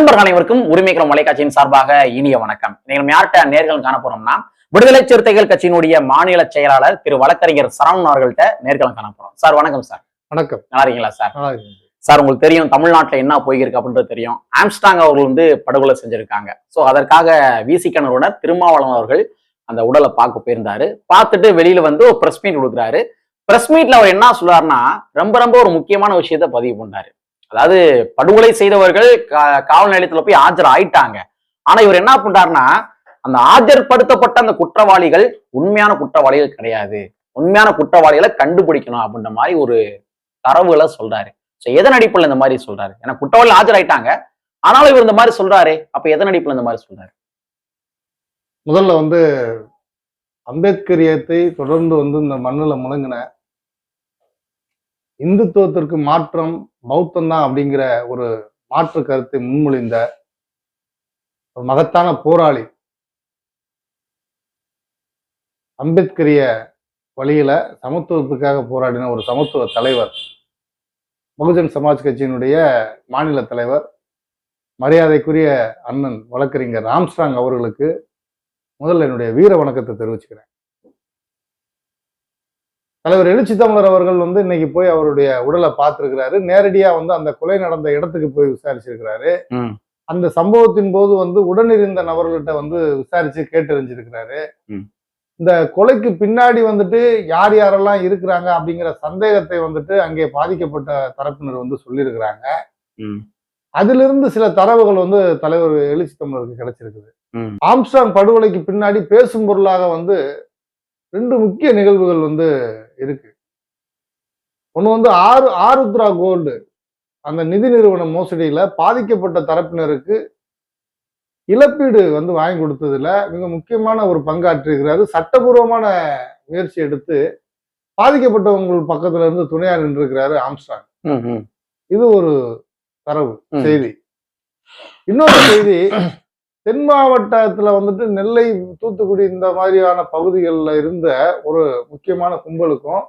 நண்பர்கள் அனைவருக்கும் உரிமைக்குளம் தொலைக்காட்சியின் சார்பாக இனிய வணக்கம். நீங்கள் யார்கிட்ட நேர்கள் காண போறோம்னா விடுதலை சிறுத்தைகள் கட்சியினுடைய மாநில செயலாளர் திரு வழக்கறிஞர் சரவணன் அவர்கள்ட்ட நேர்களும் காண போறோம். சார் வணக்கம். சார் வணக்கம். நல்லா இருக்கீங்களா சார்? சார் உங்களுக்கு தெரியும் தமிழ்நாட்டுல என்ன போயிருக்கு அப்படின்றது தெரியும். ஆம்ஸ்டாங் அவர்கள் படுகொலை செஞ்சிருக்காங்க. சோ அதற்காக விசிக நிறுவனர் திருமாவளவன் அவர்கள் அந்த உடலை பார்க்க போயிருந்தாரு. பார்த்துட்டு வெளியில ஒரு பிரஸ் மீட் கொடுக்குறாரு. பிரஸ் மீட்ல அவர் என்ன சொல்றாருன்னா ரொம்ப ஒரு முக்கியமான விஷயத்த பதிவு பண்ணாரு. அதாவது படுகொலை செய்தவர்கள் காவல் நிலையத்துல போய் ஆஜர் ஆயிட்டாங்க. ஆனா இவர் என்ன பண்றாருன்னா அந்த ஆஜர்படுத்தப்பட்ட அந்த குற்றவாளிகள் உண்மையான குற்றவாளிகள் கிடையாது, உண்மையான குற்றவாளிகளை கண்டுபிடிக்கணும் அப்படின்ற மாதிரி ஒரு தரவுகளை சொல்றாரு. எதன் அடிப்படையில் இந்த மாதிரி சொல்றாரு? ஏன்னா குற்றவாளி ஆஜராயிட்டாங்க, ஆனாலும் இவர் இந்த மாதிரி சொல்றாரு. அப்ப எதன் அடிப்படையில் இந்த மாதிரி சொல்றாரு? முதல்ல அம்பேத்கரியத்தை தொடர்ந்து இந்த மண்ணுல முழங்கின இந்துத்துவத்திற்கு மாற்றம் பௌத்தம் தான் அப்படிங்கிற ஒரு மாற்று கருத்தை முன்மொழிந்த ஒரு மகத்தான போராளி, அம்பேத்கரிய வழியில சமத்துவத்துக்காக போராடின ஒரு சமத்துவ தலைவர், பகுஜன் சமாஜ் கட்சியினுடைய மாநில தலைவர், மரியாதைக்குரிய அண்ணன் வழக்கறிஞர் ஆம்ஸ்டாங் அவர்களுக்கு முதல்ல என்னுடைய வீர வணக்கத்தை தெரிவிச்சுக்கிறேன். தலைவர் எழுச்சி தமிழர் அவர்கள் இன்னைக்கு போய் அவருடைய உடலை பார்த்திருக்கிறாரு. நேரடியா அந்த கொலை நடந்த இடத்துக்கு போய் விசாரிச்சிருக்கிறாரு. அந்த சம்பவத்தின் போது உடனிருந்த நபர்கள்ட்ட விசாரிச்சு கேட்டறிஞ்சிருக்கிறாரு. இந்த கொலைக்கு பின்னாடி யார் யாரெல்லாம் இருக்கிறாங்க அப்படிங்கிற சந்தேகத்தை அங்கே பாதிக்கப்பட்ட தரப்பினர் சொல்லியிருக்கிறாங்க. அதிலிருந்து சில தரவுகள் தலைவர் எழுச்சி தமிழருக்கு கிடைச்சிருக்குது. ஆம்ஸ்டாங் படுகொலைக்கு பின்னாடி பேசும் பொருளாக ரெண்டு முக்கிய நிகழ்வுகள் இருக்கு. ஒண்ணு ஆருத்ரா கோல்டு அந்த நிதி நிறுவன மோசடியில பாதிக்கப்பட்ட தரப்பினருக்கு இழப்பீடு வாங்கி கொடுத்ததுல மிக முக்கியமான ஒரு பங்காற்றிருக்கிறாரு. சட்டபூர்வமான முயற்சி எடுத்து பாதிக்கப்பட்டவங்க பக்கத்துல இருந்து துணையா நின்றிருக்கிறாரு ஆம்ஸ்டாங். இது ஒரு தரவு செய்தி. இன்னொரு செய்தி, தென் மாவட்டத்துல நெல்லை, தூத்துக்குடி இந்த மாதிரியான பகுதிகளில் இருந்த ஒரு முக்கியமான கும்பலுக்கும்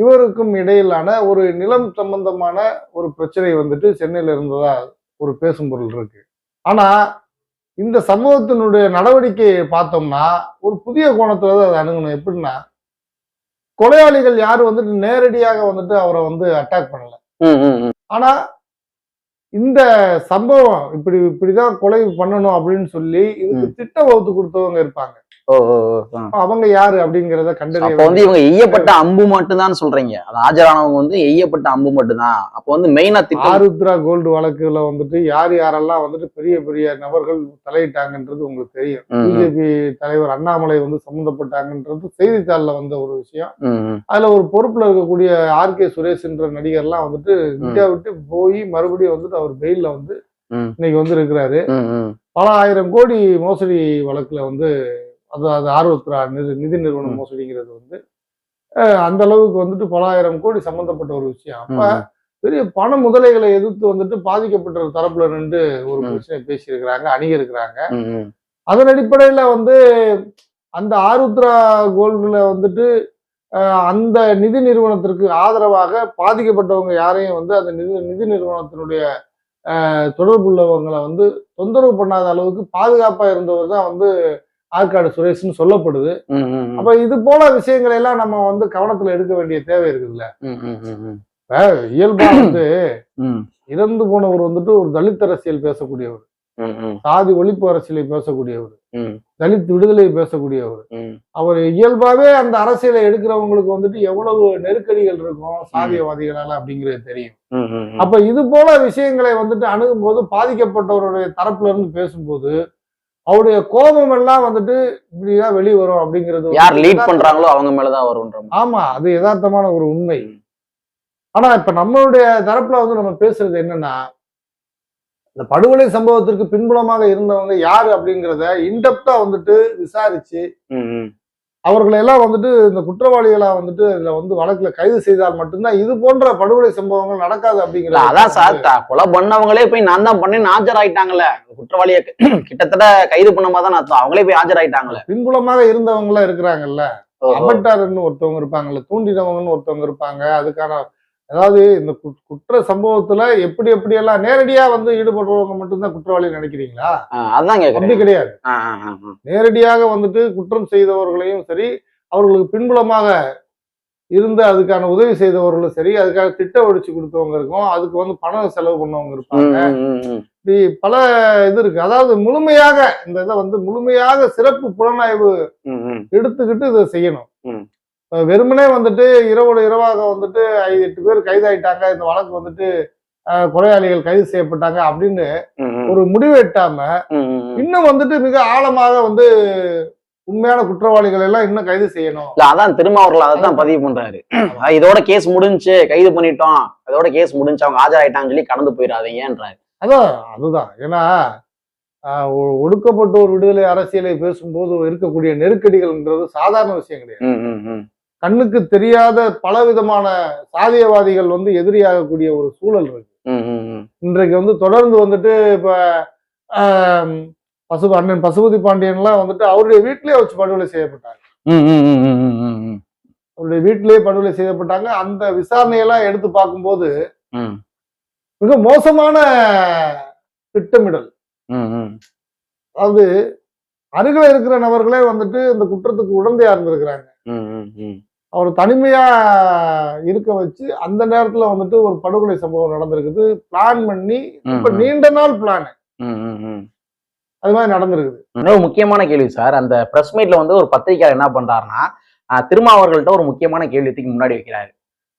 இவருக்கும் இடையிலான ஒரு நிலம் சம்பந்தமான ஒரு பிரச்சனை சென்னையில இருந்ததா ஒரு பேசும் பொருள் இருக்கு. ஆனா இந்த சமூகத்தினுடைய நடவடிக்கையை பார்த்தோம்னா ஒரு புதிய கோணத்துல அதை அணுகணும். எப்படின்னா, கொலையாளிகள் யாரும் நேரடியாக அவரை அட்டாக் பண்ணல. ஆனா இந்த சம்பவம் இப்படிதான் கொலை பண்ணணும் அப்படின்னு சொல்லி இதுக்கு திட்டம் வகுத்து கொடுத்தவங்க இருப்பாங்க. அவங்க யாரு அப்படிங்கறத கண்டறிய இவங்க எய்யப்பட்ட அம்பு மட்டும் தான் சொல்றீங்க. அது ஆஜரானவங்க எய்யப்பட்ட அம்பு மட்டும் தான். அப்ப மெயினா ஆருத்ரா கோல்டு வழக்குல யார் யாரெல்லாம் பெரிய பெரிய நபர்கள் தலையிட்டாங்கன்றது உங்களுக்கு தெரியும். பிஜேபி தலைவர் அண்ணாமலை சம்பந்தப்பட்டாங்கன்றது செய்தித்தாள்ல ஒரு விஷயம். அதுல ஒரு பொறுப்புல இருக்கக்கூடிய ஆர்.கே. சுரேஷ் என்ற நடிகர்லாம் இந்தியா விட்டு போய் மறுபடியும் அவர் பெயில்ல இன்னைக்கு இருக்கிறாரு. பல ஆயிரம் கோடி மோசடி வழக்குல அது ஆர்வத்ரா நிதி நிறுவன மோசடிங்கிறது அந்த அளவுக்கு பல ஆயிரம் கோடி சம்பந்தப்பட்ட ஒரு விஷயம். அப்ப பெரிய பண முதலைகளை எதிர்த்து பாதிக்கப்பட்ட தரப்புல நின்று ஒரு பிரச்சனை பேசியிருக்கிறாங்க, அணுகியிருக்கிறாங்க. அதன் அடிப்படையில அந்த ஆருத்ரா கோல்டுல அந்த நிதி நிறுவனத்திற்கு ஆதரவாக பாதிக்கப்பட்டவங்க யாரையும் அந்த நிதி நிறுவனத்தினுடைய தொடர்புள்ளவங்களை தொந்தரவு பண்ணாத அளவுக்கு பாதுகாப்பா இருந்தவர் தான் ஆற்காடு சுரேஷ்னு சொல்லப்படுது. அப்ப இது போல விஷயங்களை எல்லாம் நம்ம கவனத்துல எடுக்க வேண்டிய தேவை இருக்குதுல்ல. இயல்பா இறந்து போனவர் ஒரு தலித் அரசியல் பேசக்கூடியவர், சாதி ஒழிப்பு அரசியலை பேசக்கூடியவர், தலித் விடுதலை பேசக்கூடியவர். அவர் இயல்பாவே அந்த அரசியலை எடுக்கிறவங்களுக்கு எவ்வளவு நெருக்கடிகள் இருக்கும் சாதியவாதிகளால அப்படிங்கிறது தெரியும். அப்ப இது போல விஷயங்களை அணுகும் போது பாதிக்கப்பட்டவருடைய தரப்புல இருந்து பேசும்போது அவருடைய கோபம் எல்லாம் இப்படிதான் வெளியே வரும் அப்படிங்கிறது யார் லீட் பண்றாங்களோ அவங்க மேலதான் வரும். ஆமா, அது யதார்த்தமான ஒரு உண்மை. ஆனா இப்ப நம்மளுடைய தரப்புல நம்ம பேசுறது என்னன்னா, இந்த படுகொலை சம்பவத்திற்கு பின்புலமாக இருந்தவங்க யாரு அப்படிங்கிறத இன்டெப்தா விசாரிச்சு அவர்களை எல்லாம் இந்த குற்றவாளிகளா இதுல வழக்குல கைது செய்தால் மட்டும்தான் இது போன்ற படுகொலை சம்பவங்கள் நடக்காது அப்படிங்கிறது. அதான் சார், கொலை பண்ணவங்களே போய் நான் தான் பண்ணேன்னு ஆஜராயிட்டாங்கல்ல. குற்றவாளிய கிட்டத்தட்ட கைது பண்ண மாதிரி தான் அர்த்தம். அவங்களே போய் ஆஜராயிட்டாங்கல்ல. பின்புலமாக இருந்தவங்க எல்லாம் இருக்கிறாங்கல்ல, அபட்டார்னு ஒருத்தவங்க இருப்பாங்கல்ல, தூண்டினவங்கன்னு ஒருத்தவங்க இருப்பாங்க, அதுக்கான அதாவது இந்த குற்ற சம்பவத்துல எப்படியெல்லாம் நேரடியா வந்து ஈடுபடுறவங்க மட்டும்தான் குற்றவாளி நினைக்கிறீங்களா? அதான் அப்படி கேக்குறேன். கிடையாது. நேரடியாக வந்துட்டு குற்றம் செய்தவர்களையும் சரி, அவர்களுக்கு பின்புலமாக இருந்து அதுக்கான உதவி செய்தவர்களும் சரி, அதுக்காக திட்ட ஒழிச்சு கொடுத்தவங்க இருக்கும், அதுக்கு வந்து பணம் செலவு பண்ணவங்க இருப்பாங்க. இப்படி பல இது இருக்கு. அதாவது முழுமையாக இந்த இதை வந்து முழுமையாக சிறப்பு புலனாய்வு எடுத்துக்கிட்டு இதை செய்யணும். வெறுமனே வந்துட்டு இரவோட இரவாக வந்துட்டு 5-8 பேர் கைதாயிட்டாங்க, இந்த வழக்கு வந்துட்டு கொலையாளிகள் கைது செய்யப்பட்டாங்க அப்படின்னு ஒரு முடிவு எட்டாம இன்னும் வந்துட்டு மிக ஆழமாக வந்து உண்மையான குற்றவாளிகள் எல்லாம் இன்னும் கைது செய்யணும். இல்ல அதான் திருமாவர்கள் அதான் பதிவு பண்றாரு. இதோட கேஸ் முடிஞ்சு கைது பண்ணிட்டோம், அதோட கேஸ் முடிஞ்சு அவங்க ஆஜராயிட்டாங்கன்னு சொல்லி கடந்து போயிடாதீங்கன்றாரு. அதுதான் ஏன்னா ஒடுக்கப்பட்ட ஒரு விடுதலை அரசியலை பேசும்போது இருக்கக்கூடிய நெருக்கடிகள்ன்றது சாதாரண விஷயம் கிடையாது. கண்ணுக்கு தெரியாத பல விதமான சாதியவாதிகள் வந்து எதிரியாகக்கூடிய ஒரு சூழல் இருக்கு. இன்றைக்கு வந்து தொடர்ந்து வந்துட்டு இப்ப அண்ணன் பசுபதி பாண்டியன்லாம் வந்துட்டு அவருடைய வீட்டிலேயே வச்சு படுகொலை செய்யப்பட்டாங்க. அவருடைய வீட்டிலேயே படுகொலை செய்யப்பட்டாங்க. அந்த விசாரணையெல்லாம் எடுத்து பார்க்கும்போது மிக மோசமான திட்டமிடல். அதாவது அருகில் இருக்கிற நபர்களே வந்துட்டு இந்த குற்றத்துக்கு உடந்தையா இருந்திருக்கிறாங்க. அவர் தனிமையா இருக்க வச்சு அந்த நேரத்துல வந்துட்டு ஒரு படுகொலை சம்பவம் நடந்திருக்குது. பிளான் பண்ணி இப்ப நீண்ட நாள் பிளான் அது மாதிரி நடந்திருக்குது. இன்னொரு முக்கியமான கேள்வி சார், அந்த பிரஸ் மீட்ல வந்து ஒரு பத்திரிகையாளர் என்ன பண்றாருன்னா, திருமாவர்கள்ட்ட ஒரு முக்கியமான கேள்விக்கு முன்னாடி வைக்கிறாரு.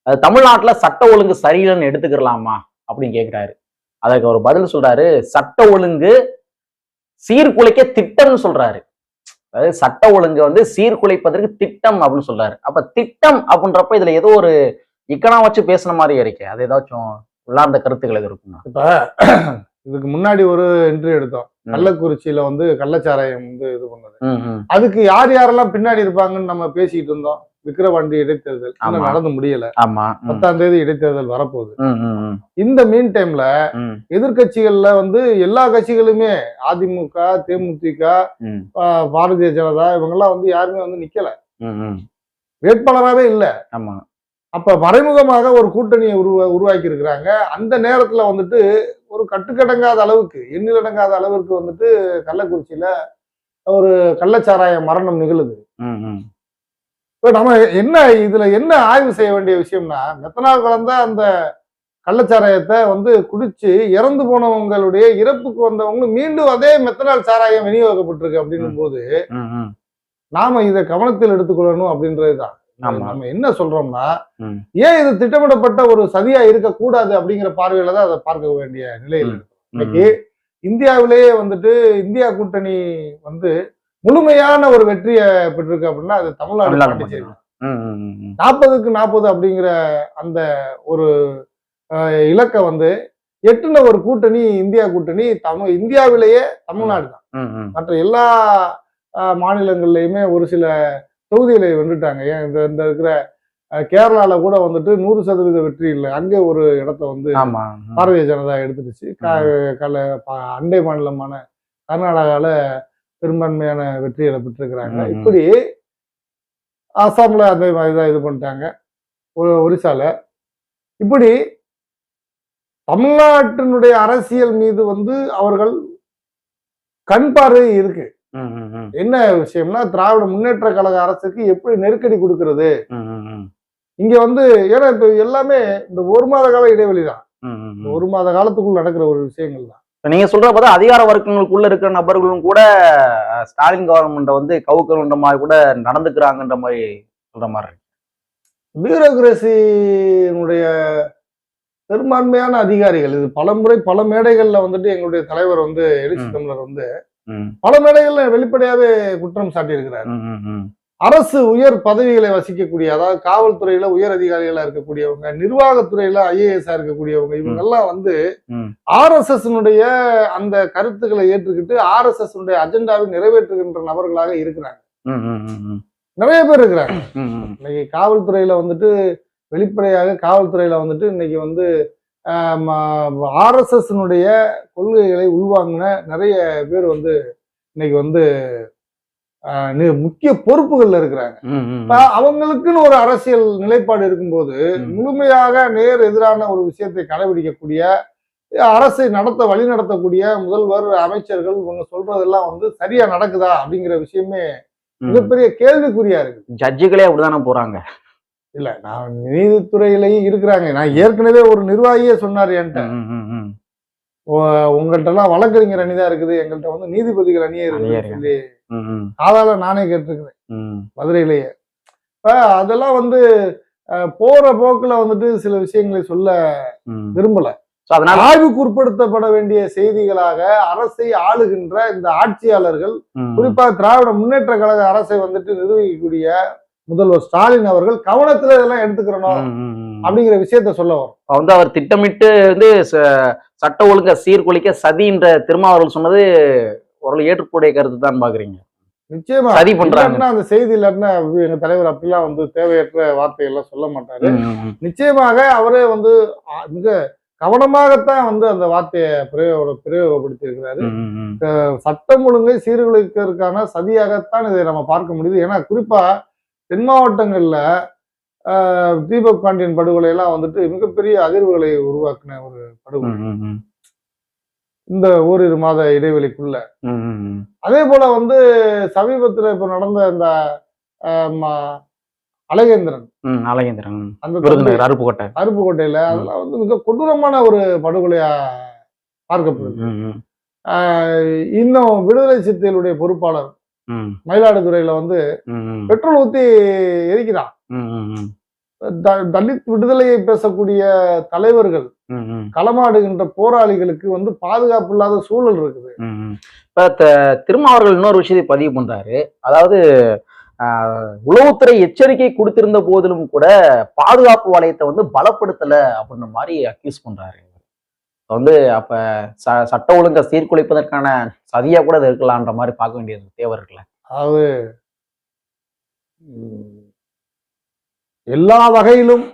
அது தமிழ்நாட்டுல சட்ட ஒழுங்கு சரியில்லைன்னு எடுத்துக்கலாமா அப்படின்னு கேட்கிறாரு. அதற்கு ஒரு பதில் சொல்றாரு, சட்ட ஒழுங்கு சீர்குலைக்க திட்டம்னு சொல்றாரு. அதாவது சட்ட ஒழுங்கு வந்து சீர்குலைப்பதற்கு திட்டம் அப்படின்னு சொல்றாரு. அப்ப திட்டம் அப்படின்றப்ப இதுல ஏதோ ஒரு இக்கனா வச்சு பேசுன மாதிரி இருக்கு. அது ஏதாச்சும் உள்ளார்ந்த கருத்துக்கள் எது இருக்குமா? இப்ப இதுக்கு முன்னாடி ஒரு இன்டர்வியூ எடுத்தோம். கள்ளக்குறிச்சியில வந்து கள்ளச்சாராயம் வந்து இது பண்ணது. அதுக்கு யாரெல்லாம் பின்னாடி இருப்பாங்கன்னு நம்ம பேசிட்டு இருந்தோம். விக்கிரவாண்டி இடைத்தேர்தல் இன்னும் நடந்து முடியல. 10ஆம் தேதி இடைத்தேர்தல் வரப்போகுது. இந்த மீன் டைம்ல எதிர்கட்சிகள்ல வந்து எல்லா கட்சிகளுமே அதிமுக, தேமுதிக, பாரதிய ஜனதா இவங்கெல்லாம் வந்து யாருமே வந்து நிக்கல, வேட்பாளராகவே இல்ல. அப்ப மறைமுகமாக ஒரு கூட்டணியை உருவாக்கி இருக்கிறாங்க. அந்த நேரத்துல வந்துட்டு ஒரு கட்டுக்கடங்காத அளவுக்கு, எண்ணிலடங்காத அளவுக்கு வந்துட்டு கள்ளக்குறிச்சியில ஒரு கள்ளச்சாராய மரணம் நிகழுது. இப்ப நம்ம இதுல என்ன ஆய்வு செய்ய வேண்டிய விஷயம்னா, மெத்தனால் கலந்த அந்த கள்ளச்சாராயத்தை வந்து குடிச்சு இறந்து போனவங்களுடைய இறப்புக்கு வந்தவங்க மீண்டும் அதே மெத்தனால் சாராயம் விநியோகிக்கப்பட்டிருக்கு அப்படின்னும் போது நாம இதை கவனத்தில் எடுத்துக்கொள்ளணும் அப்படின்றதுதான். நம்ம என்ன சொல்றோம்னா, ஏன் இது திட்டமிடப்பட்ட ஒரு சதியா இருக்கக்கூடாது அப்படிங்கிற பார்வையில தான் அதை பார்க்க வேண்டிய நிலையில் இருக்கு. இன்னைக்கு இந்தியாவிலேயே வந்துட்டு இந்தியா கூட்டணி வந்து முழுமையான ஒரு வெற்றியை பெற்றிருக்கு அப்படின்னா அது தமிழ்நாடு. 40க்கு 40 அப்படிங்கிற அந்த ஒரு இலக்கை வந்து எட்டுன ஒரு கூட்டணி இந்தியா கூட்டணி இந்தியாவிலேயே தமிழ்நாடு தான். மற்ற எல்லா மாநிலங்கள்லயுமே ஒரு சில தொகுதிகளை வென்றுட்டாங்க. ஏன் இந்த இருக்கிற கேரளால கூட வந்துட்டு 100% வெற்றி இல்லை, அங்கே ஒரு இடத்த வந்து பாரதிய ஜனதா எடுத்துடுச்சு. அண்டை மாநிலமான கர்நாடகால பெரும்பான்மையான வெற்றிகளை பெற்றிருக்கிறாங்க. இப்படி அசாம்ல அந்த மாதிரிதான் இது பண்ணிட்டாங்க, ஒரிசால. இப்படி தமிழ்நாட்டினுடைய அரசியல் மீது வந்து அவர்கள் கண் பார்வை இருக்கு. என்ன விஷயம்னா, திராவிட முன்னேற்ற கழக அரசுக்கு எப்படி நெருக்கடி கொடுக்கிறது இங்க வந்து. ஏன்னா இப்ப எல்லாமே இந்த 1 மாத கால இடைவெளி தான், 1 மாத காலத்துக்குள் நடக்கிற ஒரு விஷயங்கள் தான். நீங்க சொல்ற பார்த்தா அதிகார வர்க்கங்களுக்குள்ள இருக்கிற நபர்களும் கூட ஸ்டாலின் கவர்மெண்ட்டை வந்து கவுக்கணுன்ற மாதிரி கூட நடந்துக்கிறாங்கன்ற மாதிரி சொல்ற மாதிரி இருக்கு. பியூரோகிரசியினுடைய பெரும்பான்மையான அதிகாரிகள் இது பலமுறை பல மேடைகள்ல வந்துட்டு எங்களுடைய தலைவர் வந்து எழுச்சி தமிழர் வந்து பல மேடைகள்ல வெளிப்படையாவே குற்றம் சாட்டி இருக்கிறார். அரசு உயர் பதவிகளை வசிக்கக்கூடிய, அதாவது காவல்துறையில உயர் அதிகாரிகளா இருக்கக்கூடியவங்க, நிர்வாகத்துறையில IAS இருக்கக்கூடியவங்க, இவங்க எல்லாம் வந்து RSS அந்த கருத்துக்களை ஏற்றுக்கிட்டு RSS அஜெண்டாவை நிறைவேற்றுகின்ற நபர்களாக இருக்கிறாங்க. நிறைய பேர் இருக்கிறாங்க. இன்னைக்கு காவல்துறையில வந்துட்டு வெளிப்படையாக காவல்துறையில வந்துட்டு இன்னைக்கு வந்து RSS கொள்கைகளை உள்வாங்கின நிறைய பேர் வந்து இன்னைக்கு வந்து முக்கிய பொறுப்புகள்ல இருக்கிறாங்க. அவங்களுக்குன்னு ஒரு அரசியல் நிலைப்பாடு இருக்கும்போது முழுமையாக நேர் எதிரான ஒரு விஷயத்தை கடைபிடிக்கக்கூடிய அரசை வழி நடத்தக்கூடிய முதல்வர், அமைச்சர்கள் இவங்க சொல்றதெல்லாம் வந்து சரியா நடக்குதா அப்படிங்கிற விஷயமே மிகப்பெரிய கேள்விக்குறியா இருக்கு. ஜட்ஜுகளே அப்படிதானே போறாங்க. இல்ல, நான் நீதித்துறையிலையும் இருக்கிறாங்க. நான் ஏற்கனவே ஒரு நிர்வாகியே சொன்னார் என்கிட்ட, உங்கள்கிட்ட எல்லாம் வழக்கறிஞர் அணிதான் இருக்குது, எங்கள்கிட்ட வந்து நீதிபதிகள் அணியே இருக்குன்னு சொல்லி காதால நானே கேட்டிருக்கிறேன் மதுரையிலேயே. இப்ப அதெல்லாம் வந்து போற போக்குல வந்துட்டு சில விஷயங்களை சொல்ல விரும்பல. ஆய்வுக்கு உட்படுத்தப்பட வேண்டிய செய்திகளாக அரசை ஆளுகின்ற இந்த ஆட்சியாளர்கள், குறிப்பாக திராவிட முன்னேற்ற கழக அரசை வந்துட்டு நிர்வகிக்கக்கூடிய முதல்வர் ஸ்டாலின் அவர்கள் கவனத்துல இதெல்லாம் எடுத்துக்கிறணும் அப்படிங்கிற விஷயத்த சொல்ல வரும். வந்து அவர் திட்டமிட்டு வந்து சட்ட ஒழுங்க சீர்குலைக்க சதின்ற திருமாவளவன் சொன்னது ஒரு ஏற்றுக்கூடிய கருத்து தான் பாக்குறீங்க. நிச்சயமா சதி பண்றாங்க. அந்த செய்தி இல்லாட்டினா எங்க தலைவர் அப்படிலாம் வந்து தேவையற்ற வார்த்தைகள்லாம் சொல்ல மாட்டாரு. நிச்சயமாக அவரே வந்து மிக கவனமாகத்தான் வந்து அந்த வார்த்தையை பிரயோகப்படுத்தி இருக்கிறாரு. சட்டம் ஒழுங்கை சீர்குலைக்கிறதுக்கான சதியாகத்தான் இதை நம்ம பார்க்க முடியுது. ஏன்னா குறிப்பா தென் மாவட்டங்கள்ல தீபக் பாண்டியன் படுகொலை எல்லாம் வந்துட்டு மிகப்பெரிய அதிர்வுகளை உருவாக்கின ஒரு படுகொலை இந்த ஓரிரு மாத இடைவெளிக்குள்ள. அதே போல வந்து சமீபத்துல இப்ப நடந்த இந்த அழகேந்திரன் அந்த அருப்புக்கோட்டையில அதெல்லாம் வந்து மிக கொடூரமான ஒரு படுகொலையா பார்க்கப்படுது. இன்னும் விடுதலை சிறுத்தைகளுடைய பொறுப்பாளர் மயிலாடுதுறையில வந்து பெட்ரோல் ஊத்தி எரிக்கிறான். தலித் விடுதலையை பேசக்கூடிய தலைவர்கள், களமாடுகின்ற போராளிகளுக்கு வந்து பாதுகாப்பு இல்லாத சூழல் இருக்குது. இப்ப திருமாவர்கள் இன்னொரு விஷயத்தை பதிவு பண்றாரு. அதாவது உளவுத்துறை எச்சரிக்கை கொடுத்திருந்த போதிலும் கூட பாதுகாப்பு வளையத்தை வந்து பலப்படுத்தல அப்படின்ற மாதிரி அக்யூஸ் பண்றாரு. வந்து அப்ப சட்ட ஒழுங்கை சீர்குலைப்பதற்கான சதியா கூட அது இருக்கலான்ற மாதிரி பார்க்க வேண்டியது தேவை இருக்குல்ல. அதாவது எல்லா வகையிலும்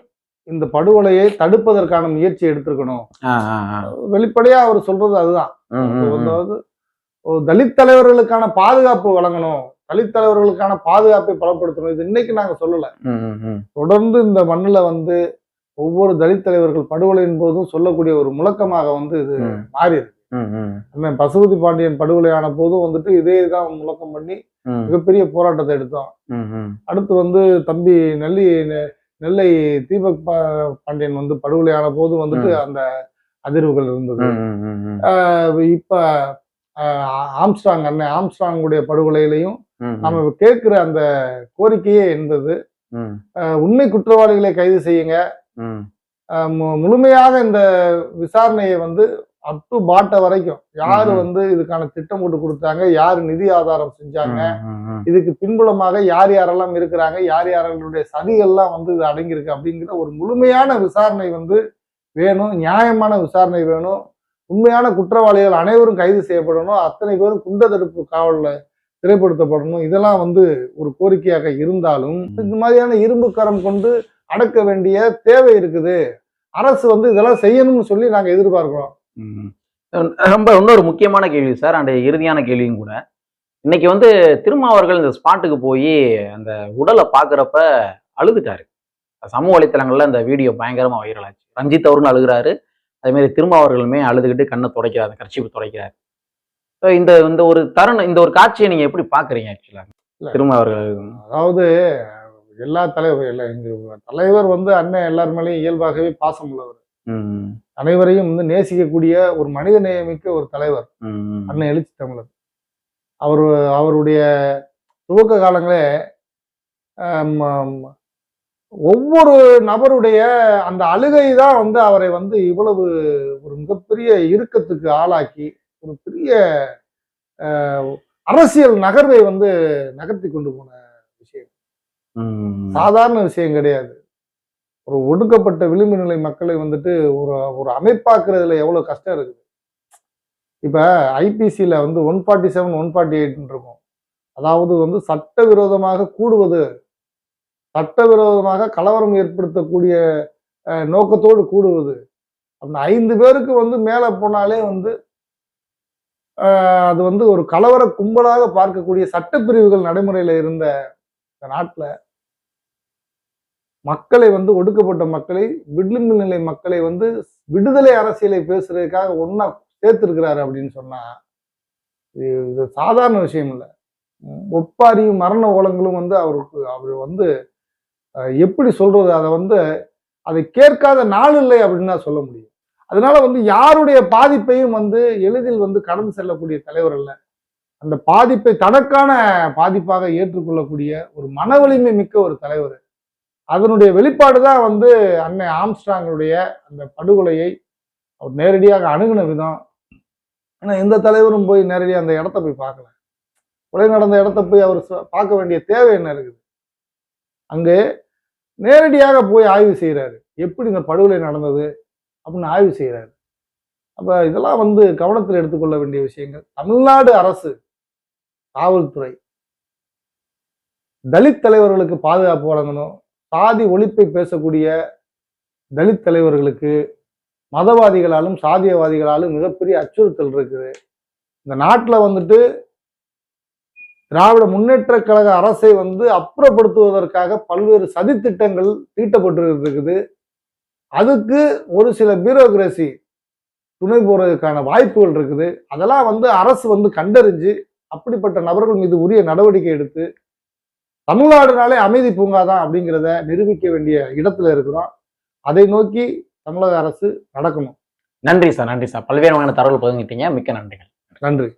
இந்த படுகொலையை தடுப்பதற்கான முயற்சி எடுத்திருக்கணும். வெளிப்படையா அவர் சொல்றது அதுதான். தலித் தலைவர்களுக்கான பாதுகாப்பு வழங்கணும், தலித் தலைவர்களுக்கான பாதுகாப்பை பலப்படுத்தணும். இது இன்னைக்கு நாங்க சொல்லல. தொடர்ந்து இந்த மண்ணுல வந்து ஒவ்வொரு தலித் தலைவர்கள் படுகொலையின் போதும் சொல்லக்கூடிய ஒரு முழக்கமாக வந்து இது மாறி இருக்கு. பசுபதி பாண்டியன் படுகொலையான போதும் வந்துட்டு இதே தான் முழக்கம் பண்ணி மிகப்பெரிய போராட்டத்தை எடுத்தோம். அடுத்து வந்து தம்பி நெல்லை தீபக் பாண்டியன் வந்து படுகொலையான போது வந்துட்டு அந்த அதிர்வுகள் இருந்தது. இப்ப ஆம்ஸ்ட்ராங்குடைய படுகொலையிலையும் நம்ம கேட்கிற அந்த கோரிக்கையே இருந்தது, உண்மை குற்றவாளிகளை கைது செய்யுங்க, முழுமையாக இந்த விசாரணையை வந்து அப் டு பாட்ட வரைக்கும் யாரு வந்து இதுக்கான திட்டம் போட்டு கொடுத்தாங்க, யாரு நிதி ஆதாரம் செஞ்சாங்க, இதுக்கு பின்புலமாக யார் யாரெல்லாம் இருக்கிறாங்க, யார் யார்களுடைய சதிகள்லாம் வந்து இது அடங்கியிருக்கு அப்படிங்கிற ஒரு முழுமையான விசாரணை வந்து வேணும். நியாயமான விசாரணை வேணும். உண்மையான குற்றவாளிகள் அனைவரும் கைது செய்யப்படணும். அத்தனை பேரும் குண்ட தடுப்பு காவல்ல சிறைப்படுத்தப்படணும். இதெல்லாம் வந்து ஒரு கோரிக்கையாக இருந்தாலும் இந்த மாதிரியான இரும்பு கரம் கொண்டு அடக்க வேண்டிய தேவை இருக்குது. அரசு வந்து இதெல்லாம் செய்யணும்னு சொல்லி நாங்க எதிர்பார்க்கிறோம். ரொம்ப இன்னொரு முக்கியமான கேள்வி சார், அந்த இறுதியான கேள்வியும் கூட. இன்னைக்கு வந்து திருமாவர்கள் இந்த ஸ்பாட்டுக்கு போய் அந்த உடலை பாக்குறப்ப அழுதுட்டாரு. சமூக வலைத்தளங்கள்ல இந்த வீடியோ பயங்கரமா வைரல் ஆச்சு. ரஞ்சித் அவரும் அழுகிறாரு, அதே மாதிரி திருமாவர்களுமே அழுதுகிட்டு கண்ணை துடைக்கிறாரு, கர்ச்சீப்பு துடைக்கிறாரு. இந்த இந்த ஒரு தருணம், இந்த ஒரு காட்சியை நீங்க எப்படி பாக்குறீங்க? ஆக்சுவலா திருமாவர்கள் அதாவது எல்லா தலைவர் வந்து அண்ணன் எல்லார் மேலேயும் இயல்பாகவே பாசம் உள்ளவர், அனைவரையும் வந்து நேசிக்கக்கூடிய ஒரு மனித நேயமிக்க ஒரு தலைவர் அண்ணன் எழுச்சி தமிழர். அவருடைய துவக்க காலங்களே ஒவ்வொரு நபருடைய அந்த அழுகை தான் வந்து அவரை வந்து இவ்வளவு ஒரு மிகப்பெரிய இறுக்கத்துக்கு ஆளாக்கி ஒரு பெரிய அரசியல் நகர்வை வந்து நகர்த்தி கொண்டு போன விஷயம். சாதாரண விஷயம் கிடையாது. ஒரு ஒடுக்கப்பட்ட விளிம்பு நிலை மக்களை வந்துட்டு ஒரு அமைப்பாக்குறதுல எவ்வளவு கஷ்டம் இருக்குது. இப்ப ஐபிசியில வந்து 147, 148 இருக்கும். அதாவது வந்து சட்டவிரோதமாக கூடுவது, சட்டவிரோதமாக கலவரம் ஏற்படுத்தக்கூடிய நோக்கத்தோடு கூடுவது. அந்த 5 பேருக்கு வந்து மேல போனாலே வந்து அது வந்து ஒரு கலவர கும்பலாக பார்க்கக்கூடிய சட்டப்பிரிவுகள் நடைமுறையில இருந்த இந்த நாட்டுல மக்களை வந்து ஒடுக்கப்பட்ட மக்களை விளிம்பு நிலை மக்களை வந்து விடுதலை அரசியலை பேசுறதுக்காக ஒன்னா சேர்த்திருக்கிறாரு அப்படின்னு சொன்னா இது சாதாரண விஷயம் இல்லை. ஒப்பாரியும் மரண ஓலங்களும் வந்து அவர் வந்து எப்படி சொல்றது, அதை வந்து அதை கேட்காத நாள் இல்லை அப்படின்னு தான் சொல்ல முடியும். அதனால வந்து யாருடைய பாதிப்பையும் வந்து எளிதில் வந்து கடந்து செல்லக்கூடிய தலைவர் அல்ல. அந்த பாதிப்பை தனக்கான பாதிப்பாக ஏற்றுக்கொள்ளக்கூடிய ஒரு மன வலிமை மிக்க ஒரு தலைவர். அதனுடைய வெளிப்பாடு தான் வந்து அன்னை ஆம்ஸ்ட்ராங்குடைய அந்த படுகொலையை அவர் நேரடியாக அணுகுன விதம். ஏன்னா எந்த தலைவரும் போய் நேரடியாக அந்த இடத்த போய் பார்க்கல. கொலை நடந்த இடத்த போய் அவர் பார்க்க வேண்டிய தேவை என்ன இருக்குது? அங்கே நேரடியாக போய் ஆய்வு செய்கிறாரு. எப்படி இந்த படுகொலை நடந்தது அப்படின்னு ஆய்வு செய்கிறாரு. அப்ப இதெல்லாம் வந்து கவனத்தில் எடுத்துக்கொள்ள வேண்டிய விஷயங்கள். தமிழ்நாடு அரசு, காவல்துறை, தலித் தலைவர்களுக்கு பாதுகாப்பு வழங்கணும். சாதி ஒழிப்பை பேசக்கூடிய தலித் தலைவர்களுக்கு மதவாதிகளாலும் சாதியவாதிகளாலும் மிகப்பெரிய அச்சுறுத்தல் இருக்குது. இந்த நாட்டில் வந்துட்டு திராவிட முன்னேற்ற கழக அரசை வந்து அப்புறப்படுத்துவதற்காக பல்வேறு சதித்திட்டங்கள் தீட்டப்பட்டு. அதுக்கு ஒரு சில பியூரோகிரசி துணை போறதுக்கான வாய்ப்புகள் இருக்குது. அதெல்லாம் வந்து அரசு வந்து கண்டறிஞ்சு அப்படிப்பட்ட நபர்கள் மீது உரிய நடவடிக்கை எடுத்து தமிழ்நாடுனாலே அமைதி பூங்காதான் அப்படிங்கிறத நிரூபிக்க வேண்டிய இடத்துல இருக்கிறோம். அதை நோக்கி தமிழக அரசு நடக்கணும். நன்றி சார், நன்றி சார். பல்வேறு வகையான தகவல் பகிர்ந்துட்டீங்க. மிக்க நன்றிகள். நன்றி.